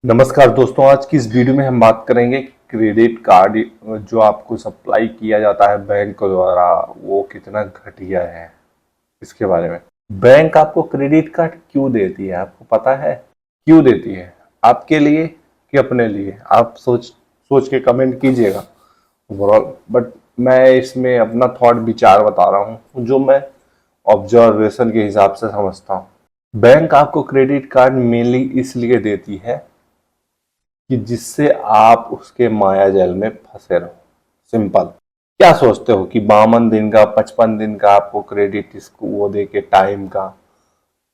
नमस्कार दोस्तों, आज की इस वीडियो में हम बात करेंगे क्रेडिट कार्ड जो आपको सप्लाई किया जाता है बैंक द्वारा वो कितना घटिया है इसके बारे में। बैंक आपको क्रेडिट कार्ड क्यों देती है, आपको पता है क्यों देती है? आपके लिए कि अपने लिए? आप सोच सोच के कमेंट कीजिएगा ओवरऑल। बट मैं इसमें अपना थॉट विचार बता रहा हूँ जो मैं ऑब्जर्वेशन के हिसाब से समझता हूँ। बैंक आपको क्रेडिट कार्ड मेनली इसलिए देती है कि जिससे आप उसके माया जाल में फंसे रहो। सिंपल। क्या सोचते हो कि 52 दिन का 55 दिन का आपको क्रेडिट इसको वो दे के टाइम का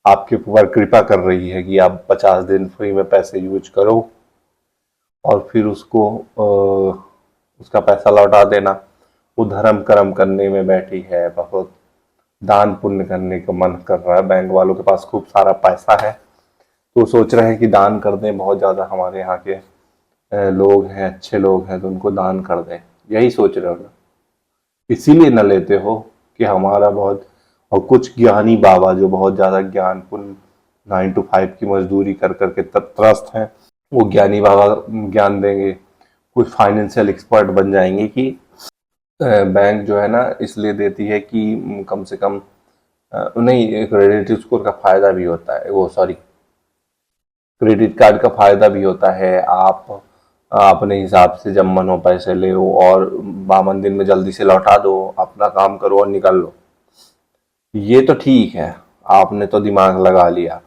आपके ऊपर कृपा कर रही है कि आप 50 दिन फ्री में पैसे यूज करो और फिर उसको उसका पैसा लौटा देना। वो धर्म कर्म करने में बैठी है, बहुत दान पुण्य करने का मन कर रहा है। बैंक वालों के पास खूब सारा पैसा है तो सोच रहे हैं कि दान कर दें। बहुत ज़्यादा हमारे यहाँ के लोग हैं, अच्छे लोग हैं, तो उनको दान कर दें, यही सोच रहे हो ना? इसीलिए न लेते हो कि हमारा बहुत और कुछ ज्ञानी बाबा जो बहुत ज्यादा ज्ञानपूर्ण 9 to 5 की मजदूरी कर करके त्रस्त हैं, वो ज्ञानी बाबा ज्ञान देंगे। कुछ फाइनेंशियल एक्सपर्ट बन जाएंगे कि बैंक जो है ना इसलिए देती है कि कम से कम नहीं, क्रेडिट स्कोर का फायदा भी होता है, वो सॉरी, क्रेडिट कार्ड का फायदा भी होता है। आप अपने हिसाब से जब मन हो पैसे ले लो और 52 दिन में जल्दी से लौटा दो, अपना काम करो और निकल लो। ये तो ठीक है, आपने तो दिमाग लगा लिया।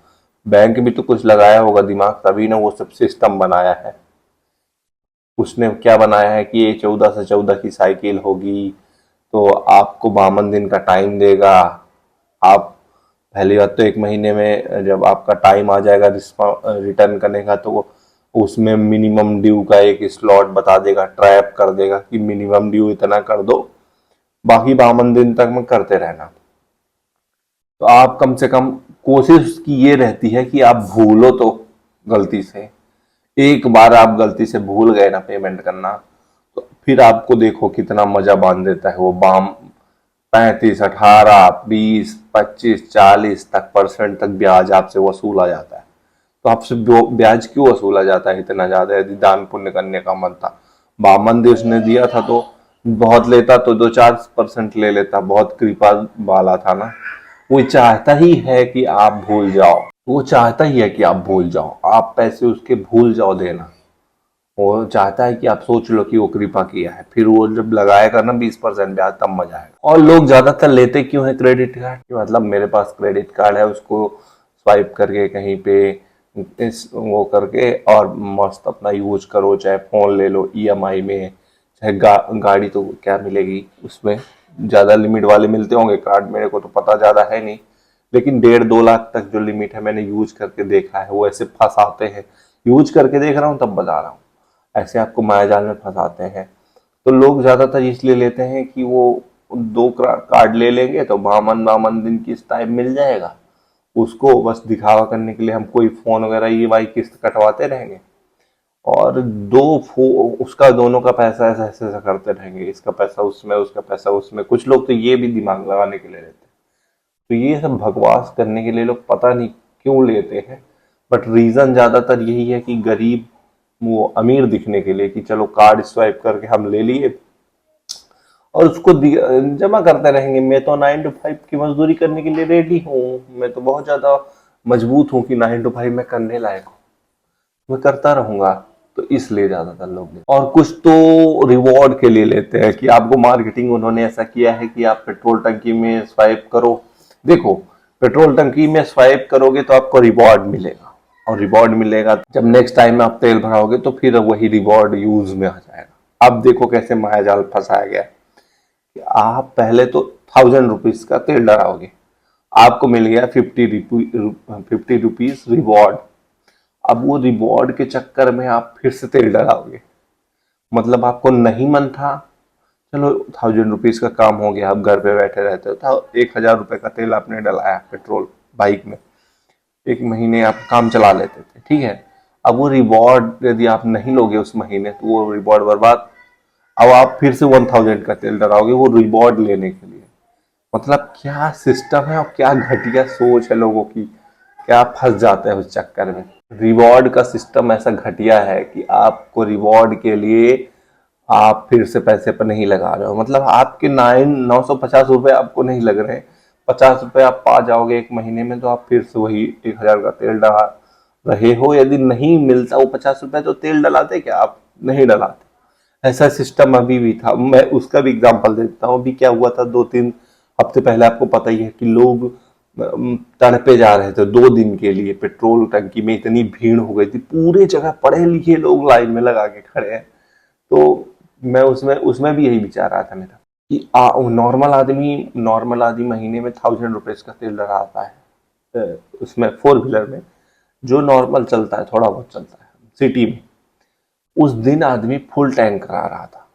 बैंक भी तो कुछ लगाया होगा दिमाग, तभी ना वो सब सिस्टम बनाया है। उसने क्या बनाया है कि ये 14 से 14 की साइकिल होगी तो आपको 52 दिन का टाइम देगा। आप पहली बात तो 1 महीने में जब आपका टाइम आ जाएगा रिटर्न करने का, तो उसमें मिनिमम ड्यू का एक स्लॉट बता देगा, ट्रैप कर देगा कि मिनिमम ड्यू इतना कर दो, बाकी 52 दिन तक में करते रहना। तो आप कम से कम कोशिश उसकी ये रहती है कि आप भूलो तो, गलती से एक बार आप गलती से भूल गए ना पेमेंट करना, तो फिर आपको देखो कितना मजा बांध देता है वो बाम। 35, 18, 20, 25, 40 तक परसेंट तक ब्याज आपसे वसूला जाता है। तो आपसे ब्याज क्यों वसूला जाता है इतना ज्यादा? यदि दान पुण्य करने का मन था, 52 दिन उसने दिया था तो बहुत लेता तो 2-4% ले लेता, बहुत कृपा वाला था ना। वो चाहता ही है कि आप भूल जाओ, वो चाहता ही है कि आप भूल जाओ, आप पैसे उसके भूल जाओ देना। वो चाहता है कि आप सोच लो कि वो कृपा किया है, फिर वो जब लगाएगा ना 20% ब्याज, तब मजा आएगा। और लोग ज्यादातर लेते क्यों है क्रेडिट कार्ड? मतलब मेरे पास क्रेडिट कार्ड है, उसको स्वाइप करके कहीं पे इस वो करके और मस्त अपना यूज करो, चाहे फोन ले लो ईएमआई में, चाहे गाड़ी तो क्या मिलेगी उसमें, ज्यादा लिमिट वाले मिलते होंगे कार्ड, मेरे को तो पता ज्यादा है नहीं, लेकिन 1.5-2 लाख तक जो लिमिट है मैंने यूज करके देखा है। वो ऐसे फंसाते हैं, यूज करके देख रहा हूँ तब बता रहा हूँ, ऐसे आपको मायाजाल में फंसाते हैं। तो लोग ज्यादातर इसलिए लेते हैं कि वो 2 कार्ड ले लेंगे तो 52 दिन की टाइम मिल जाएगा, उसको बस दिखावा करने के लिए हम कोई फोन वगैरह ईएमआई किस्त कटवाते रहेंगे और उसका दोनों का पैसा ऐसा ऐसे ऐसा करते रहेंगे, इसका पैसा उसमें उसका पैसा उसमें। कुछ लोग तो ये भी दिमाग लगाने के लिए रहते हैं। तो ये सब बकवास करने के लिए लोग पता नहीं क्यों लेते हैं, बट रीजन ज्यादातर यही है कि गरीब वो अमीर दिखने के लिए, कि चलो कार्ड स्वाइप करके हम ले लिए और उसको जमा करते रहेंगे। मैं तो 9 to 5 की मजदूरी करने के लिए रेडी हूँ, मैं तो बहुत ज्यादा मजबूत हूँ कि 9 to 5 मैं करने लायक हूँ, मैं करता रहूंगा। तो इसलिए ज्यादातर लोग लेते हैं। और कुछ तो रिवॉर्ड के लिए लेते हैं कि आपको मार्केटिंग उन्होंने ऐसा किया है कि आप पेट्रोल टंकी में स्वाइप करो। देखो, पेट्रोल टंकी में स्वाइप करोगे तो आपको रिवॉर्ड मिलेगा, और रिवॉर्ड मिलेगा जब नेक्स्ट टाइम आप तेल भराओगे तो फिर वही रिवॉर्ड यूज में आ जाएगा। अब देखो कैसे मायाजाल फंसाया गया कि आप पहले तो 1000 रुपीज का तेल डराओगे, आपको मिल गया 50 रुपीज रिवॉर्ड। अब वो रिवॉर्ड के चक्कर में आप फिर से तेल डलाओगे, मतलब आपको नहीं मन था, चलो 1000 रुपीज का काम हो गया, आप घर पे बैठे रहते हो तो 1000 रुपए का तेल आपने डलाया पेट्रोल बाइक में, 1 महीने आप काम चला लेते थे, ठीक है। अब वो रिवॉर्ड यदि आप नहीं लोगे उस महीने तो वो रिवॉर्ड बर्बाद। अब आप फिर से 1000 का तेल डलाओगे वो रिवॉर्ड लेने के लिए। मतलब क्या सिस्टम है और क्या घटिया सोच है लोगों की, क्या फंस जाते हैं उस चक्कर में। रिवॉर्ड का सिस्टम ऐसा घटिया है कि आपको रिवॉर्ड के लिए आप फिर से पैसे पर नहीं लगा रहे हो। मतलब आपके 950 रुपये आपको नहीं लग रहे, 50 रुपये आप पा जाओगे एक महीने में, तो आप फिर से वही 1,000 का तेल डला रहे हो। यदि नहीं मिलता वो 50 रुपये, तो तेल डलाते क्या आप? नहीं डलाते। ऐसा सिस्टम अभी भी था। मैं उसका भी एग्जांपल देता हूँ। अभी क्या हुआ था, 2-3 हफ्ते पहले, आपको पता ही है कि लोग तड़पे जा रहे थे 2 दिन के लिए। पेट्रोल टंकी में इतनी भीड़ हो गई थी, पूरे जगह पढ़े लिखे लोग लाइन में लगा के खड़े हैं। तो मैं उसमें उसमें भी यही विचार आया था मेरा कि नॉर्मल आदमी महीने में 1,000 रुपीज का तेल डलाता है, उसमें 4 व्हीलर में, जो नॉर्मल चलता है, थोड़ा बहुत चलता है सिटी में। उस दिन आदमी फुल टैंक करा रहा था।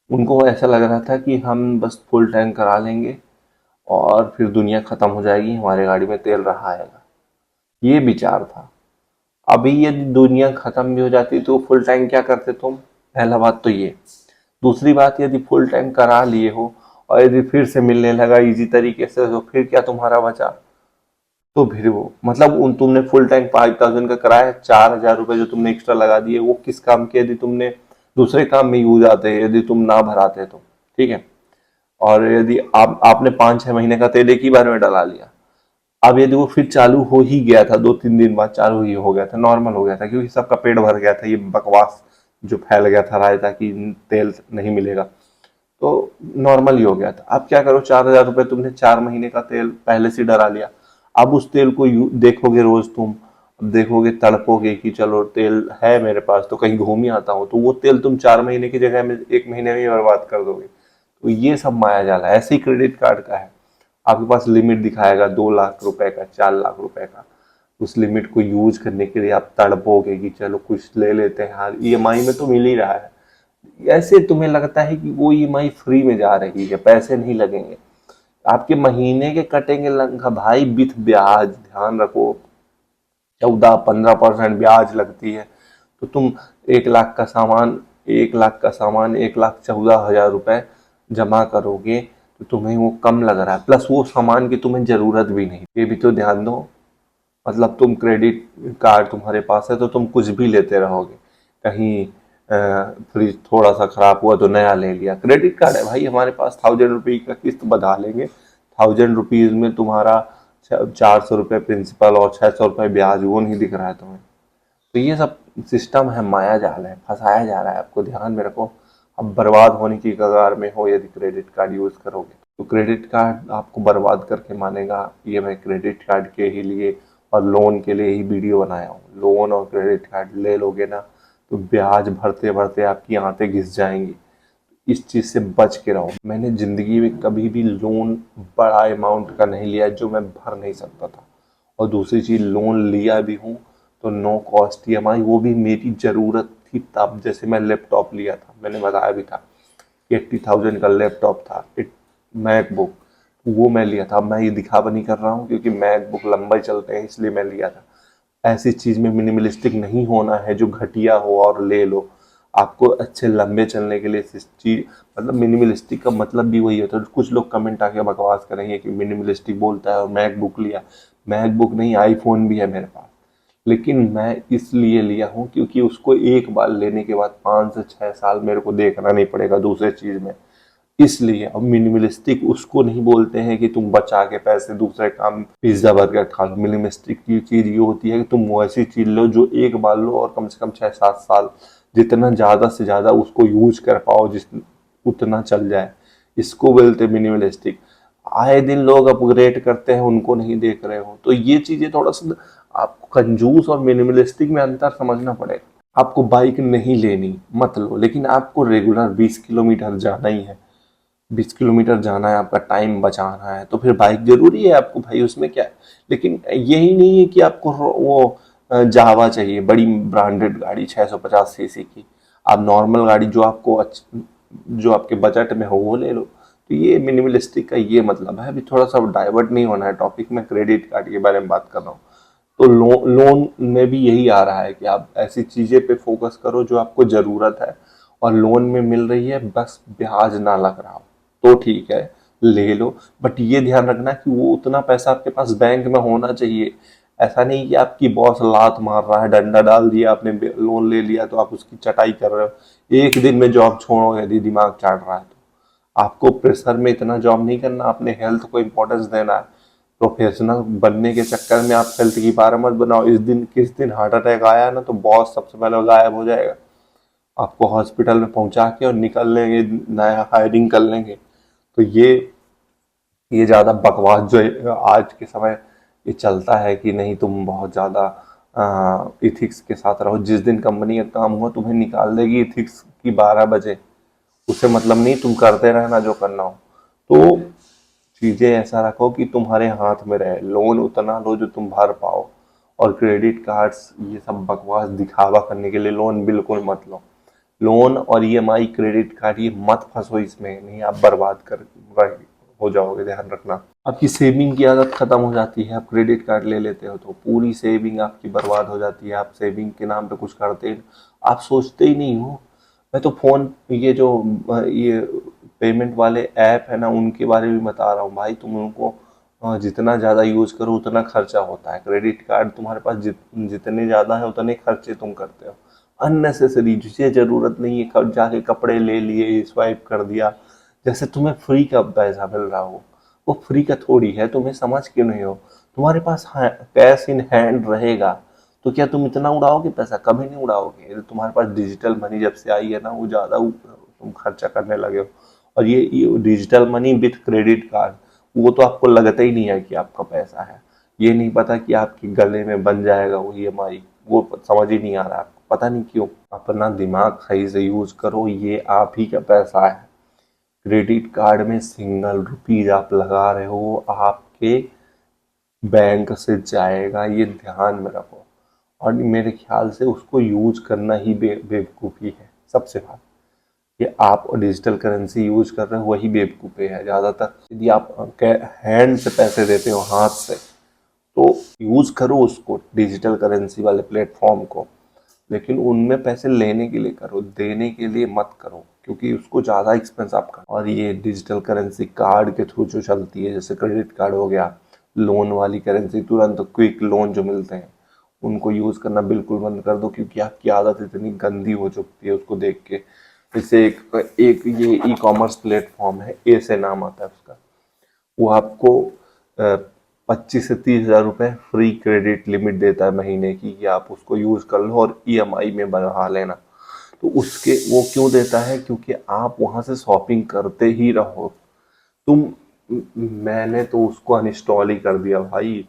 उनको ऐसा लग रहा था कि हम बस फुल टैंक करा लेंगे और फिर दुनिया खत्म हो जाएगी, हमारे गाड़ी में तेल रहा आएगा, ये विचार था। अभी यदि दुनिया खत्म भी हो जाती तो फुल टैंक क्या करते तुम? पहला बात तो ये। दूसरी बात, यदि फुल टैंक करा लिए हो और यदि फिर से मिलने लगा इजी तरीके से, तो फिर क्या तुम्हारा बचा? तो फिर वो मतलब उन तुमने फुल टैंक 5,000 का कराया, 4,000 रुपये जो तुमने एक्स्ट्रा लगा दिए, वो किस काम के? यदि तुमने दूसरे काम में यूज आते, यदि तुम ना भराते तो ठीक है। और यदि आपने 5-6 महीने का तेल एक ही बार में डला लिया, अब यदि वो फिर चालू हो ही गया था, 2-3 दिन बाद चालू ही हो गया था, नॉर्मल हो गया था, क्योंकि सबका पेट भर गया था, ये बकवास जो फैल गया था रायता कि तेल नहीं मिलेगा, तो नॉर्मल ही हो गया था। अब क्या करो, 4,000 रुपये तुमने 4 महीने का तेल पहले से डरा लिया। अब उस तेल को देखोगे रोज तुम, देखोगे, तड़पोगे कि चलो तेल है मेरे पास तो कहीं घूम ही आता हूँ, तो वो तेल तुम 4 महीने की जगह में 1 महीने में ही बर्बाद कर दोगे। तो ये सब माया जाल है। ऐसे ही क्रेडिट कार्ड का है, आपके पास लिमिट दिखाएगा 2 लाख रुपए का, 4 लाख रुपए का। उस लिमिट को यूज करने के लिए आप तड़पोगे कि चलो कुछ ले लेते हैं यार, ईएमआई में तो मिल ही रहा है। ऐसे तुम्हें लगता है कि वो ईएमआई फ्री में जा रही है, पैसे नहीं लगेंगे, आपके महीने के कटेंगे लंका भाई, विथ ब्याज। ध्यान रखो, 14-15% ब्याज लगती है। तो तुम 1 लाख का सामान 1,14,000 रुपए जमा करोगे, तो तुम्हें वो कम लग रहा है, प्लस वो सामान की तुम्हें जरूरत भी नहीं, ये भी तो ध्यान दो। मतलब तुम क्रेडिट कार्ड तुम्हारे पास है तो तुम कुछ भी लेते रहोगे। कहीं फ्रिज थोड़ा सा खराब हुआ तो नया ले लिया। क्रेडिट कार्ड है भाई हमारे पास, 1,000 रुपये का किस्त बधा लेंगे, 1,000 रुपीज में तुम्हारा 400 रुपये प्रिंसिपल और 600 रुपये ब्याज, वो नहीं दिख रहा है तुम्हें? तो ये सब सिस्टम है, माया जाल है, फंसाया जा रहा है आपको, ध्यान में रखो। अब बर्बाद होने की कगार में हो यदि क्रेडिट कार्ड यूज करोगे, तो क्रेडिट कार्ड आपको बर्बाद करके मानेगा। ये मैं क्रेडिट कार्ड के ही लिए और लोन के लिए ही वीडियो बनाया हूँ। लोन और क्रेडिट कार्ड ले लोगे ना, तो ब्याज भरते भरते आपकी आंतें घिस जाएंगी। इस चीज से बच के रहो। मैंने जिंदगी में कभी भी लोन बड़ा अमाउंट का नहीं लिया जो मैं भर नहीं सकता था। और दूसरी चीज, लोन लिया भी हूँ तो नो कॉस्ट ईएमआई, वो भी मेरी जरूरत थी तब। जैसे मैं लैपटॉप लिया था, मैंने बताया भी था, 80,000 का लैपटॉप था, मैकबुक, वो मैं लिया था। मैं ये दिखावा नहीं कर रहा हूँ, क्योंकि मैकबुक लंबे चलते हैं इसलिए मैं लिया था। ऐसी चीज में मिनिमलिस्टिक नहीं होना है जो घटिया हो और ले लो। आपको अच्छे लंबे चलने के लिए चीज, मतलब मिनिमलिस्टिक का मतलब भी वही होता है। कुछ लोग कमेंट आके बकवास करेंगे कि मिनिमलिस्टिक बोलता है और मैकबुक लिया। मैकबुक नहीं, आईफोन भी है मेरे पास, लेकिन मैं इसलिए लिया हूँ क्योंकि उसको एक बार लेने के बाद 5 से 6 साल मेरे को देखना नहीं पड़ेगा दूसरे चीज में। इसलिए अब मिनिमलिस्टिक उसको नहीं बोलते हैं कि तुम बचा के पैसे दूसरे काम, पिज्जा बर्गर खा लो। मिनिमलिस्टिक की चीज ये होती है कि तुम वो ऐसी चीज लो जो एक बार लो और कम से कम 6-7 साल, जितना ज्यादा से ज्यादा उसको यूज कर पाओ, जिस उतना चल जाए, इसको बोलते मिनिमलिस्टिक। आए दिन लोग अपग्रेड करते हैं, उनको नहीं देख रहे हो। तो ये चीजें थोड़ा सा आपको कंजूस और मिनिमलिस्टिक में अंतर समझना पड़ेगा। आपको बाइक नहीं लेनी, मत लो, लेकिन आपको रेगुलर 20 किलोमीटर जाना ही है, 20 किलोमीटर जाना है, आपका टाइम बचाना है, तो फिर बाइक जरूरी है आपको भाई, उसमें क्या है। लेकिन यही नहीं है कि आपको वो जावा चाहिए, बड़ी ब्रांडेड गाड़ी 650 सीसी की। आप नॉर्मल गाड़ी जो आपके बजट में हो वो ले लो। तो ये मिनिमलिस्टिक का ये मतलब है। अभी थोड़ा सा डाइवर्ट नहीं होना है टॉपिक में, क्रेडिट कार्ड के बारे में बात कर रहा हूँ। तो लोन में भी यही आ रहा है कि आप ऐसी चीजें पे फोकस करो जो आपको जरूरत है और लोन में मिल रही है, बस ब्याज ना लग रहा हो तो ठीक है, ले लो। बट ये ध्यान रखना कि वो उतना पैसा आपके पास बैंक में होना चाहिए। ऐसा नहीं कि आपकी बॉस लात मार रहा है, डंडा डाल दिया, आपने लोन ले लिया तो आप उसकी चटाई कर रहे हो, एक दिन में जॉब छोड़ोगे यदि दिमाग चाट रहा है तो। आपको प्रेशर में इतना जॉब नहीं करना, अपने हेल्थ को इम्पोर्टेंस देना है। प्रोफेशनल बनने के चक्कर में आप हेल्थ की बारे मत बनाओ। इस दिन किस दिन हार्ट अटैक आया ना तो बॉस सबसे पहले गायब हो जाएगा, आपको हॉस्पिटल में पहुंचा के और निकल लेंगे, नया हायरिंग कर लेंगे। तो ये ज्यादा बकवास जो आज के समय ये चलता है कि नहीं तुम बहुत ज्यादा इथिक्स के साथ रहो, जिस दिन कंपनी का काम हुआ तुम्हें निकाल देगी इथिक्स की 12 बजे, उससे मतलब नहीं, तुम करते रहना जो करना हो। तो चीजें ऐसा रखो कि तुम्हारे हाथ में रहे, लोन उतना लो जो तुम भर पाओ। और क्रेडिट कार्ड्स ये सब बकवास दिखावा करने के लिए लोन बिल्कुल मत लो। लोन और ईएमआई क्रेडिट कार्ड ये मत फंसो इसमें, नहीं आप बर्बाद कर हो जाओगे, ध्यान रखना। आपकी सेविंग की आदत खत्म हो जाती है, आप क्रेडिट कार्ड ले लेते हो तो पूरी सेविंग आपकी बर्बाद हो जाती है। आप सेविंग के नाम पे कुछ करते ही, आप सोचते ही नहीं हो। मैं तो फोन ये पेमेंट वाले ऐप है ना उनके बारे में बता रहा हूँ भाई, तुम उनको जितना ज़्यादा यूज करो उतना खर्चा होता है। क्रेडिट कार्ड तुम्हारे पास जितने ज़्यादा है उतने खर्चे तुम करते हो अननेसेसरी, जिसे ज़रूरत नहीं है। कब जाके कपड़े ले लिए, स्वाइप कर दिया, जैसे तुम्हें फ्री का पैसा मिल रहा हो। वो फ्री का थोड़ी है, तुम्हें समझ क्यों नहीं हो। तुम्हारे पास कैश इन हैंड रहेगा तो क्या तुम इतना उड़ाओगे पैसा? कभी नहीं उड़ाओगे। तुम्हारे पास डिजिटल मनी जब से आई है ना वो ज़्यादा तुम खर्चा करने लगे हो। और ये digital money with credit card, वो तो आपको लगता ही नहीं है कि आपका पैसा है। ये नहीं पता कि आपके गले में बन जाएगा वो ईएमआई, वो समझ ही नहीं आ रहा आपको, पता नहीं क्यों। अपना दिमाग सही से यूज करो, ये आप ही का पैसा है। क्रेडिट कार्ड में सिंगल रुपीज आप लगा रहे हो आपके बैंक से जाएगा, ये ध्यान में रखो। और मेरे ख्याल से उसको यूज करना ही बेवकूफ़ी है सबसे बात। कि आप डिजिटल करेंसी यूज कर रहे हो वही बेवकूफ़ी है ज़्यादातर। यदि आप हैंड से पैसे देते हो, हाथ से, तो यूज करो उसको, डिजिटल करेंसी वाले प्लेटफॉर्म को, लेकिन उनमें पैसे लेने के लिए करो, देने के लिए मत करो, क्योंकि उसको ज़्यादा एक्सपेंस आप करो। और ये डिजिटल करेंसी कार्ड के थ्रू जो चलती है, जैसे क्रेडिट कार्ड हो गया, लोन वाली करेंसी, तुरंत क्विक लोन जो मिलते हैं, उनको यूज़ करना बिल्कुल बंद कर दो, क्योंकि आपकी आदत इतनी गंदी हो चुकी है उसको देख के। जैसे एक ये ई कॉमर्स प्लेटफॉर्म है, ए से नाम आता है उसका, वो आपको 25 से 30 हज़ार रुपये फ्री क्रेडिट लिमिट देता है महीने की, कि आप उसको यूज़ कर लो और ईएमआई में बढ़ा लेना। तो उसके वो क्यों देता है? क्योंकि आप वहाँ से शॉपिंग करते ही रहो। तुम मैंने तो उसको अनइंस्टॉल ही कर दिया भाई,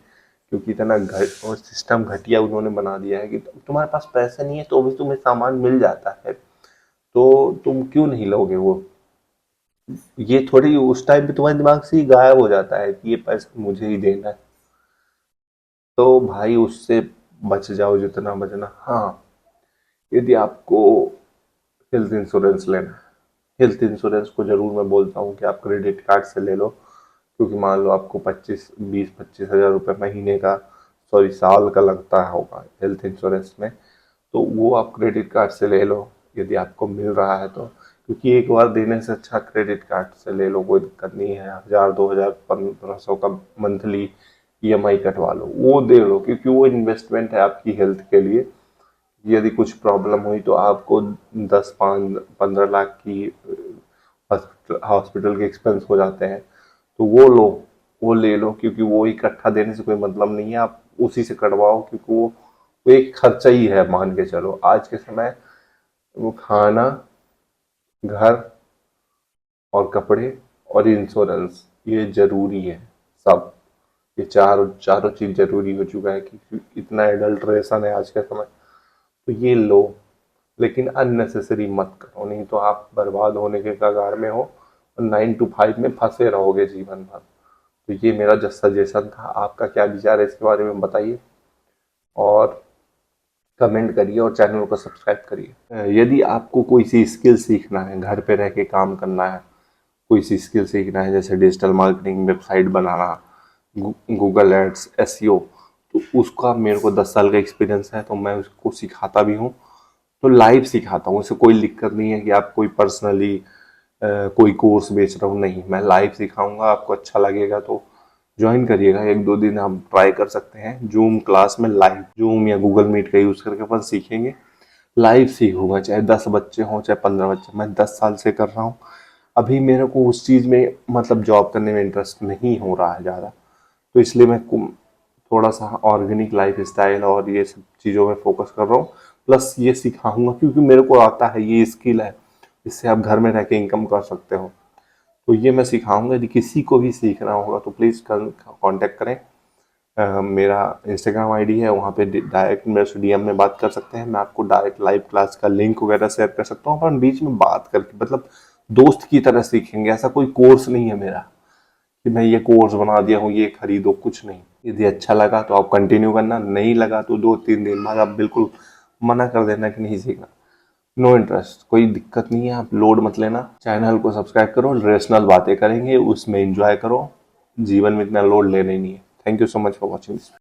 क्योंकि इतना और सिस्टम घटिया उन्होंने बना दिया है कि तुम्हारे पास पैसे नहीं है तो भी तुम्हें सामान मिल जाता है, तो तुम क्यों नहीं लोगे वो? ये थोड़ी उस टाइम पे तुम्हारे दिमाग से ही गायब हो जाता है कि ये पैसा मुझे ही देना है। तो भाई उससे बच जाओ जितना बचना। हाँ, यदि आपको हेल्थ इंश्योरेंस लेना है, हेल्थ इंश्योरेंस को जरूर मैं बोलता हूँ कि आप क्रेडिट कार्ड से ले लो, क्योंकि मान लो आपको 25-20-25 हज़ार रुपये महीने का, सॉरी साल का लगता होगा हेल्थ इंश्योरेंस में, तो वो आप क्रेडिट कार्ड से ले लो यदि आपको मिल रहा है तो। क्योंकि एक बार देने से अच्छा क्रेडिट कार्ड से ले लो, कोई दिक्कत नहीं है। 1000, 2000, 1500 का मंथली ईएमआई कटवा लो, वो दे लो, क्योंकि वो इन्वेस्टमेंट है आपकी हेल्थ के लिए। यदि कुछ प्रॉब्लम हुई तो आपको 10-15 लाख की हॉस्पिटल के एक्सपेंस हो जाते हैं, तो वो ले लो, क्योंकि वो इकट्ठा देने से कोई मतलब नहीं है, आप उसी से कटवाओ, क्योंकि वो एक खर्चा ही है, मान के चलो। आज के समय वो खाना, घर और कपड़े और इंश्योरेंस ये जरूरी है सब। ये चारों चीज जरूरी हो चुका है, क्योंकि इतना एडल्ट्रेशन है आज के समय। तो ये लो, लेकिन अननेसेसरी मत करो, नहीं तो आप बर्बाद होने के कगार में हो और 9 to 5 में फंसे रहोगे जीवन भर। तो ये मेरा जस्ट सजेशन था। आपका क्या विचार है इसके बारे में बताइए, और कमेंट करिए और चैनल को सब्सक्राइब करिए। यदि आपको कोई सी स्किल सीखना है, घर पे रह के काम करना है, कोई सी स्किल सीखना है, जैसे डिजिटल मार्केटिंग, वेबसाइट बनाना, गूगल एड्स, एसईओ, तो उसका मेरे को 10 साल का एक्सपीरियंस है, तो मैं उसको सिखाता भी हूँ। तो लाइव सिखाता हूँ, इससे कोई दिक्कत नहीं है कि आप कोई पर्सनली कोई कोर्स बेच रहा हूँ, नहीं, मैं लाइव सिखाऊंगा। आपको अच्छा लगेगा तो ज्वाइन करिएगा। 1-2 दिन हम ट्राई कर सकते हैं जूम क्लास में लाइव, जूम या गूगल मीट का यूज़ करके अपन सीखेंगे। लाइव सीखूंगा, चाहे 10 बच्चे हों चाहे 15 बच्चे। मैं 10 साल से कर रहा हूँ। अभी मेरे को उस चीज़ में मतलब जॉब करने में इंटरेस्ट नहीं हो रहा है ज़्यादा, तो इसलिए मैं थोड़ा सा ऑर्गेनिक लाइफ स्टाइल और ये सब चीज़ों में फोकस कर रहा हूँ। प्लस ये सिखाऊंगा क्योंकि मेरे को आता है, ये स्किल है, इससे आप घर में रह के इनकम कर सकते हो। तो ये मैं सिखाऊंगा। यदि किसी को भी सीखना होगा तो प्लीज़ कांटेक्ट करें। मेरा इंस्टाग्राम आईडी है, वहाँ पे डायरेक्ट मेरे से डीएम में बात कर सकते हैं। मैं आपको डायरेक्ट लाइव क्लास का लिंक वगैरह शेयर कर सकता हूँ। अपन बीच में बात करके मतलब दोस्त की तरह सीखेंगे। ऐसा कोई कोर्स नहीं है मेरा कि मैं ये कोर्स बना दिया हूँ, ये खरीदो, कुछ नहीं। यदि अच्छा लगा तो आप कंटिन्यू करना, नहीं लगा तो 2-3 दिन बाद आप बिल्कुल मना कर देना कि नहीं सीखना। नो इंटरेस्ट, कोई दिक्कत नहीं है, आप लोड मत लेना। चैनल को सब्सक्राइब करो, रेशनल बातें करेंगे, उसमें एंजॉय करो। जीवन में इतना लोड लेना ही नहीं है। Thank you so much for watching this.